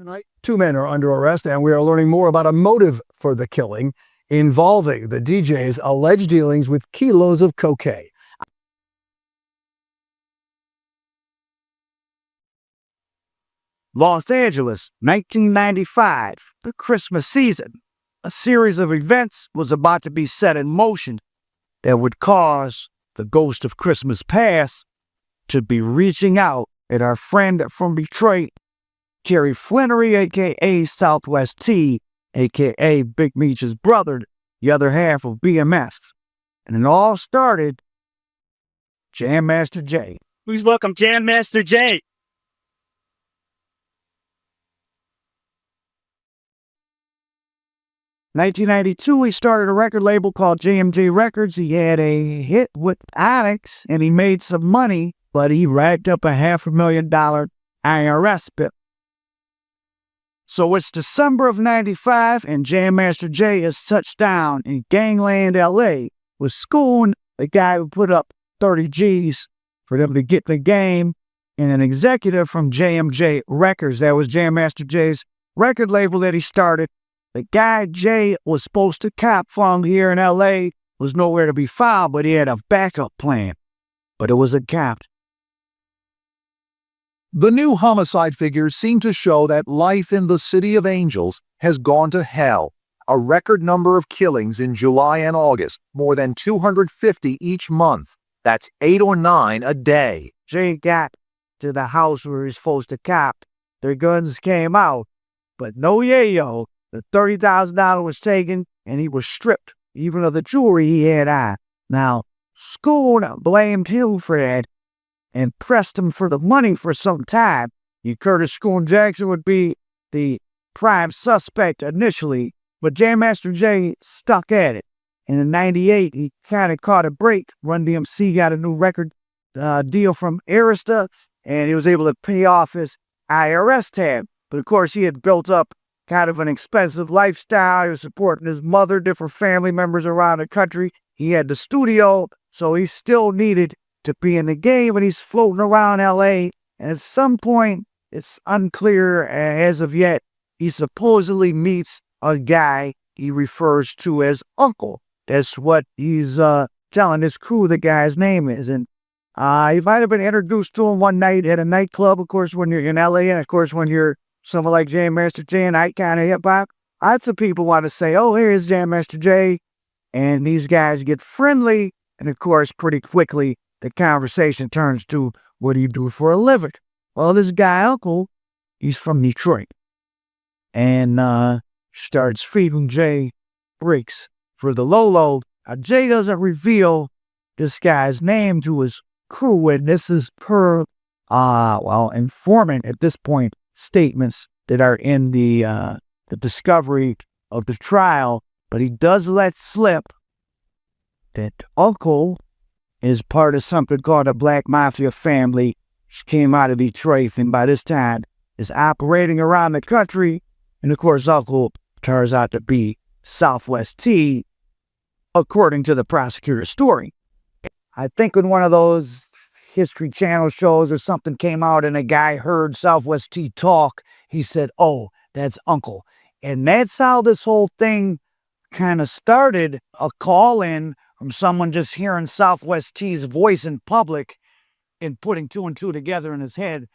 Tonight, two men are under arrest, and we are learning more about a motive for the killing involving the DJ's alleged dealings with kilos of cocaine. Los Angeles, 1995, the Christmas season. A series of events was about to be set in motion that would cause the ghost of Christmas past to be reaching out at our friend from Detroit, Terry Flenory, a.k.a. Southwest T, a.k.a. Big Meech's brother, the other half of BMF. And it all started Jam Master Jay. Please welcome Jam Master Jay. In 1992, he started a record label called JMJ Records. He had a hit with Onyx, and he made some money, but he racked up a $500,000 IRS bill. So it's December of 95, and Jam Master Jay has touched down in Gangland, LA, with Skoon, the guy who put up 30 G's for them to get in the game, and an executive from JMJ Records. That was Jam Master Jay's record label that he started. The guy Jay was supposed to cop from here in LA was nowhere to be found, but he had a backup plan. But it was a cop. The new homicide figures seem to show that life in the City of Angels has gone to hell. A record number of killings in July and August, more than 250 each month. That's 8 or 9 a day. Jay got to the house where he was supposed to cop. Their guns came out, but no yayo. The $30,000 was taken, and he was stripped, even of the jewelry he had on. Now, Skoon blamed him for that and pressed him for the money for some time. Curtis Skoon Jackson would be the prime suspect initially, but Jam Master Jay stuck at it. And in '98, he kind of caught a break. Run DMC got a new record deal from Arista, and he was able to pay off his IRS tab. But of course, he had built up kind of an expensive lifestyle. He was supporting his mother, different family members around the country. He had the studio, so he still needed to be in the game, and he's floating around LA. And at some point, it's unclear as of yet, he supposedly meets a guy he refers to as Uncle. That's what he's telling his crew the guy's name is. And he might have been introduced to him one night at a nightclub, of course, when you're in LA, and of course, when you're someone like Jam Master Jay and I kind of hip-hop, lots of people want to say, oh, here's Jam Master Jay, and these guys get friendly, and of course, pretty quickly, the conversation turns to, what do you do for a living? Well, this guy, Uncle, he's from Detroit, and starts feeding Jay bricks for the Lolo. Now, Jay doesn't reveal this guy's name to his crew, and this is per, informant at this point, statements that are in the discovery of the trial, but he does let slip that Uncle is part of something called a Black Mafia family, which came out of Detroit, and by this time is operating around the country. And of course, Uncle turns out to be Southwest T, according to the prosecutor's story. I think in one of those History Channel shows or something came out and a guy heard Southwest T talk, he said, oh, that's Uncle. And that's how this whole thing kind of started, a call-in from someone just hearing Southwest T's voice in public and putting two and two together in his head.